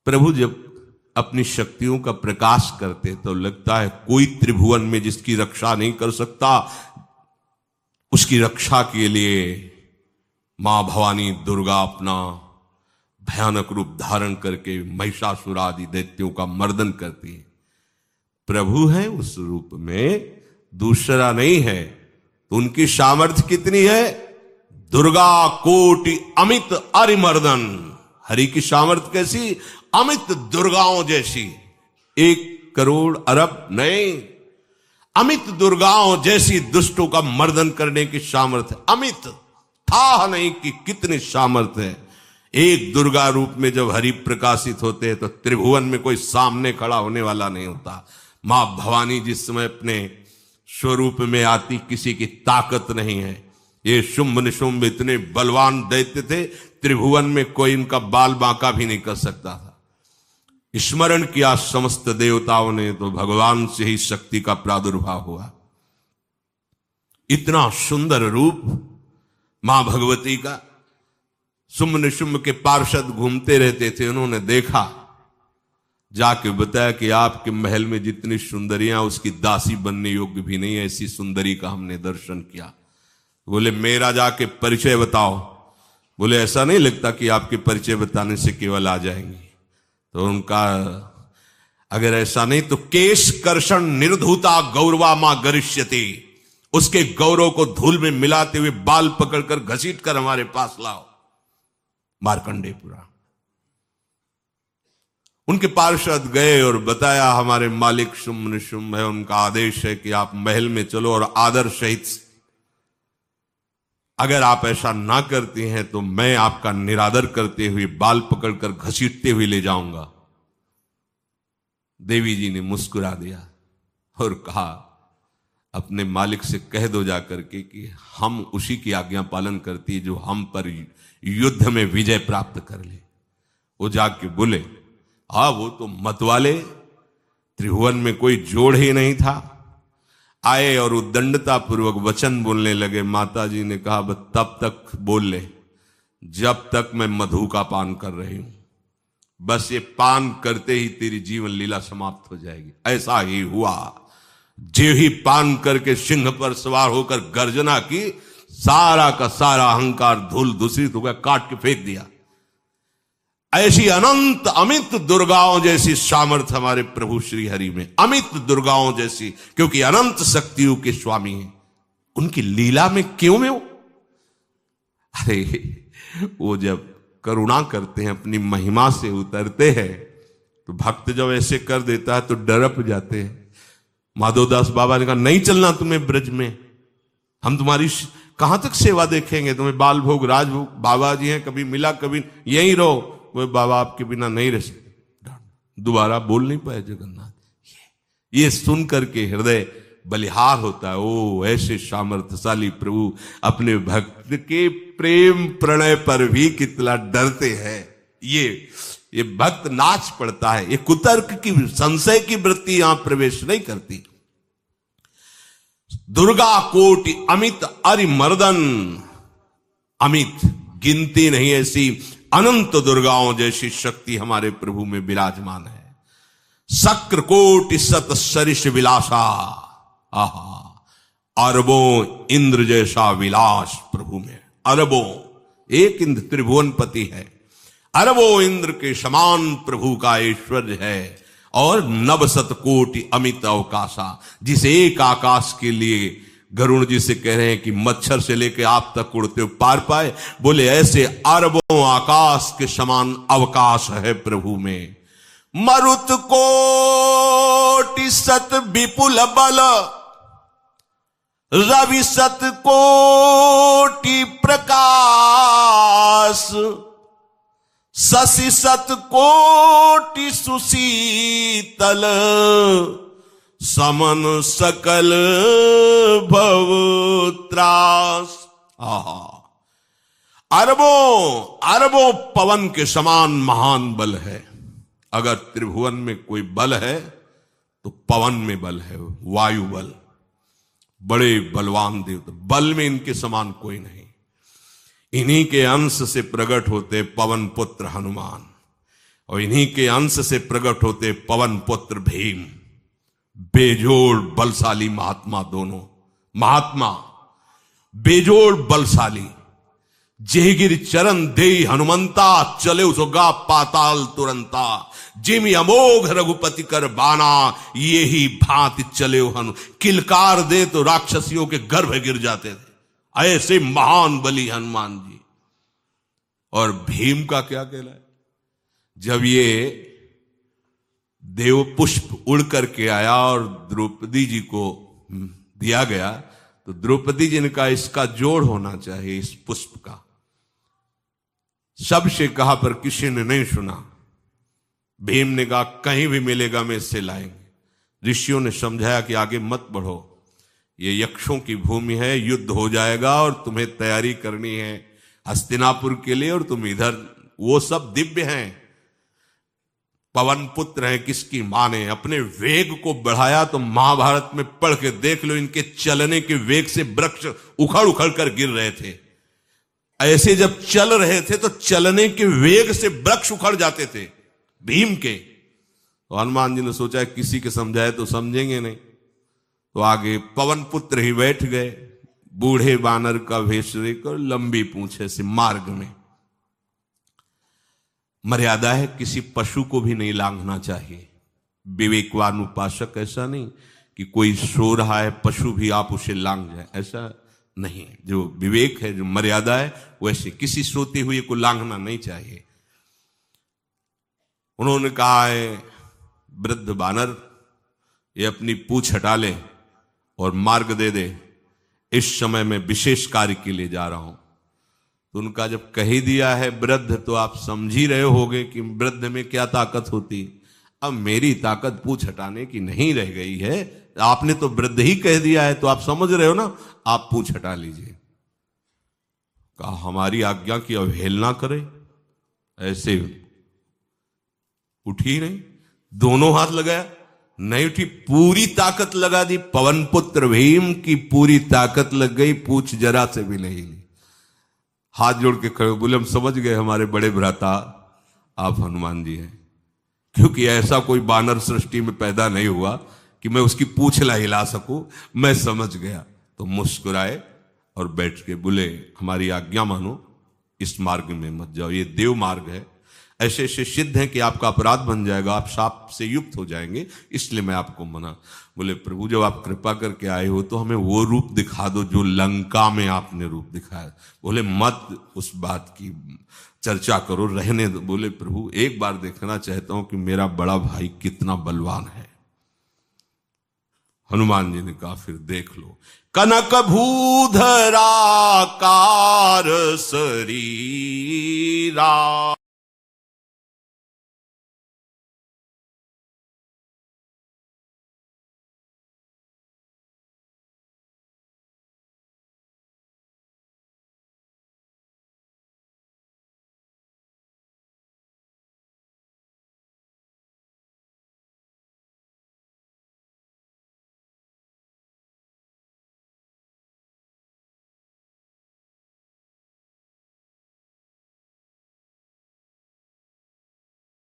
प्रभु जब अपनी शक्तियों का प्रकाश करते तो लगता है कोई त्रिभुवन में जिसकी रक्षा नहीं कर सकता। उसकी रक्षा के लिए मां भवानी दुर्गा अपना भयानक रूप धारण करके महिषासुर आदि दैत्यों का मर्दन करती है। प्रभु है उस रूप में, दूसरा नहीं है। तो उनकी सामर्थ्य कितनी है? दुर्गा कोटि अमित अरिमर्दन। हरि की सामर्थ्य कैसी? अमित दुर्गाओं जैसी। 1 करोड़ अरब नहीं, अमित दुर्गाओं जैसी दुष्टों का मर्दन करने की सामर्थ्य। अमित था नहीं कि कितनी सामर्थ्य है। एक दुर्गा रूप में जब हरि प्रकाशित होते हैं तो त्रिभुवन में कोई सामने खड़ा होने वाला नहीं होता। मां भवानी जिस समय अपने स्वरूप में आती किसी की ताकत नहीं है। ये शुंभ निशुंभ इतने बलवान दैत्य थे, त्रिभुवन में कोई इनका बाल बांका भी नहीं कर सकता था। स्मरण किया समस्त देवताओं ने तो भगवान से ही शक्ति का प्रादुर्भाव हुआ। इतना सुंदर रूप मां भगवती का। शुंभ निशुंभ के पार्षद घूमते रहते थे, उन्होंने देखा, जाके बताया कि आपके महल में जितनी सुंदरियां उसकी दासी बनने योग्य भी नहीं है, ऐसी सुंदरी का हमने दर्शन किया। बोले मेरा जाके परिचय बताओ। बोले ऐसा नहीं लगता कि आपके परिचय बताने से केवल आ जाएंगी। तो उनका अगर ऐसा नहीं तो केश कर्षण निर्धूता गौरवा मां गरिष्यति। उसके गौरव को धूल में मिलाते हुए बाल पकड़कर घसीट कर हमारे पास लाओ। मार्कंडेय पुराण। उनके पार्षद गए और बताया हमारे मालिक शुंभ निशुंभ है, उनका आदेश है कि आप महल में चलो और आदर सहित, अगर आप ऐसा ना करती हैं तो मैं आपका निरादर करते हुए बाल पकड़कर घसीटते हुए ले जाऊंगा। देवी जी ने मुस्कुरा दिया और कहा अपने मालिक से कह दो जाकर के कि हम उसी की आज्ञा पालन करती है जो हम पर युद्ध में विजय प्राप्त कर ले। वो जाके बोले हाँ वो तो मतवाले, त्रिभुवन में कोई जोड़ ही नहीं था। आए और उद्दंडता पूर्वक वचन बोलने लगे। माता जी ने कहा बस तब तक बोल ले जब तक मैं मधु का पान कर रही हूं। बस ये पान करते ही तेरी जीवन लीला समाप्त हो जाएगी। ऐसा ही हुआ। जो ही पान करके सिंह पर सवार होकर गर्जना की, सारा का सारा अहंकार धूल दूषित हो गया, काट के फेंक दिया। ऐसी अनंत अमित दुर्गाओं जैसी सामर्थ्य हमारे प्रभु श्री हरि में, अमित दुर्गाओं जैसी, क्योंकि अनंत शक्तियों के स्वामी हैं। उनकी लीला में क्यों में हो? अरे वो जब करुणा करते हैं, अपनी महिमा से उतरते हैं, तो भक्त जब ऐसे कर देता है तो डरप जाते हैं। माधवदास बाबा ने कहा नहीं चलना तुम्हें ब्रज में, हम तुम्हारी कहां तक सेवा देखेंगे, तुम्हें बाल भोग राजभोग। बाबा जी हैं, कभी मिला कभी यहीं रहो। वो बाबा आपके बिना नहीं रह सकते। दोबारा बोल नहीं पाए जगन्नाथ। ये सुन करके हृदय बलिहार होता है। ओ ऐसे सामर्थ्यशाली प्रभु अपने भक्त के प्रेम प्रणय पर भी कितना डरते हैं। ये भक्त नाच पड़ता है। ये कुतर्क की, संशय की वृत्ति यहां प्रवेश नहीं करती। दुर्गा कोटि अमित अरिमर्दन। अमित गिनती नहीं, ऐसी अनंत दुर्गाओं जैसी शक्ति हमारे प्रभु में विराजमान है। शक्र कोटि सत सरिष विलासा। आहा, अरबों इंद्र जैसा विलास प्रभु में। अरबों, एक इंद्र त्रिभुवनपति है, अरबों इंद्र के समान प्रभु का ऐश्वर्य है। और नवशत कोटि अमित अवकाशा, जिस एक आकाश के लिए गरुण जी से कह रहे हैं कि मच्छर से लेकर आप तक उड़ते हो पार पाए। बोले ऐसे अरबों आकाश के समान अवकाश है प्रभु में। मरुत कोटि सत विपुल बल, रवि सत कोटि प्रकाश, शशि सत कोटि सुशीतल, समन सकल भव त्रास। अरबों पवन के समान महान बल है। अगर त्रिभुवन में कोई बल है तो पवन में बल है, वायु बल। बड़े बलवान देवता, बल में इनके समान कोई नहीं। इन्हीं के अंश से प्रकट होते पवन पुत्र हनुमान। और इन्हीं के अंश से प्रकट होते पवन पुत्र भीम, बेजोड़ बलशाली महात्मा। दोनों महात्मा बेजोड़ बलशाली। जेगिर चरण दे हनुमंता, चले उसगा पाताल तुरंता। जिमि अमोघ रघुपति कर बाना, ये ही भांति चले हनु। किलकार दे तो राक्षसियों के गर्भ गिर जाते थे, ऐसे महान बली हनुमान जी। और भीम का क्या कहला है? जब ये देव पुष्प उड़ करके आया और द्रौपदी जी को दिया गया, तो द्रौपदी जी ने कहा इसका जोड़ होना चाहिए, इस पुष्प का। सबसे कहा पर किसी ने नहीं सुना। भीम ने कहा कहीं भी मिलेगा मैं इससे लाएंगे। ऋषियों ने समझाया कि आगे मत बढ़ो, ये यक्षों की भूमि है, युद्ध हो जाएगा और तुम्हें तैयारी करनी है हस्तिनापुर के लिए, और तुम इधर। वो सब दिव्य हैं, पवन पुत्र हैं। किसकी मां ने अपने वेग को बढ़ाया तो महाभारत में पढ़ के देख लो, इनके चलने के वेग से वृक्ष उखड़ उखड़ कर गिर रहे थे। ऐसे जब चल रहे थे तो चलने के वेग से वृक्ष उखड़ जाते थे भीम के। तो हनुमान जी ने सोचा किसी के समझाए तो समझेंगे नहीं, तो आगे पवन पुत्र ही बैठ गए, बूढ़े बानर का वेश लेकर, लंबी पूंछे से। मार्ग में मर्यादा है, किसी पशु को भी नहीं लांघना चाहिए। विवेकवान उपासक ऐसा नहीं कि कोई सो रहा है पशु भी आप उसे लांघ जाए, ऐसा नहीं। जो विवेक है, जो मर्यादा है, वैसे किसी सोते हुए को लांघना नहीं चाहिए। उन्होंने कहा है वृद्ध बानर ये अपनी पूंछ हटा ले और मार्ग दे दे, इस समय मैं विशेष कार्य के लिए जा रहा हूं। तो उनका जब कह ही दिया है वृद्ध, तो आप समझ ही रहे होगे कि वृद्ध में क्या ताकत होती। अब मेरी ताकत पूंछ हटाने की नहीं रह गई है, आपने तो वृद्ध ही कह दिया है, तो आप समझ रहे हो ना, आप पूंछ हटा लीजिए। कहा हमारी आज्ञा की अवहेलना करे, ऐसे उठी नहीं, दोनों हाथ लगाया, नहीं उठी, पूरी ताकत लगा दी। पवन पुत्र भीम की पूरी ताकत लग गई, पूंछ जरा से भी नहीं ली। हाथ जोड़ के खड़े बोले हम समझ गए हमारे बड़े भ्राता आप हनुमान जी हैं, क्योंकि ऐसा कोई बानर सृष्टि में पैदा नहीं हुआ कि मैं उसकी पूंछ ला हिला सकूं। मैं समझ गया। तो मुस्कुराए और बैठ के बोले हमारी आज्ञा मानो, इस मार्ग में मत जाओ, ये देव मार्ग है। ऐसे ऐसे सिद्ध हैं कि आपका अपराध बन जाएगा, आप शाप से युक्त हो जाएंगे, इसलिए मैं आपको मना। बोले प्रभु जब आप कृपा करके आए हो तो हमें वो रूप दिखा दो जो लंका में आपने रूप दिखाया। बोले मत उस बात की चर्चा करो, रहने दो। बोले प्रभु एक बार देखना चाहता हूं कि मेरा बड़ा भाई कितना बलवान है। हनुमान जी ने कहा फिर देख लो। कनक भूधरा कार शरीरा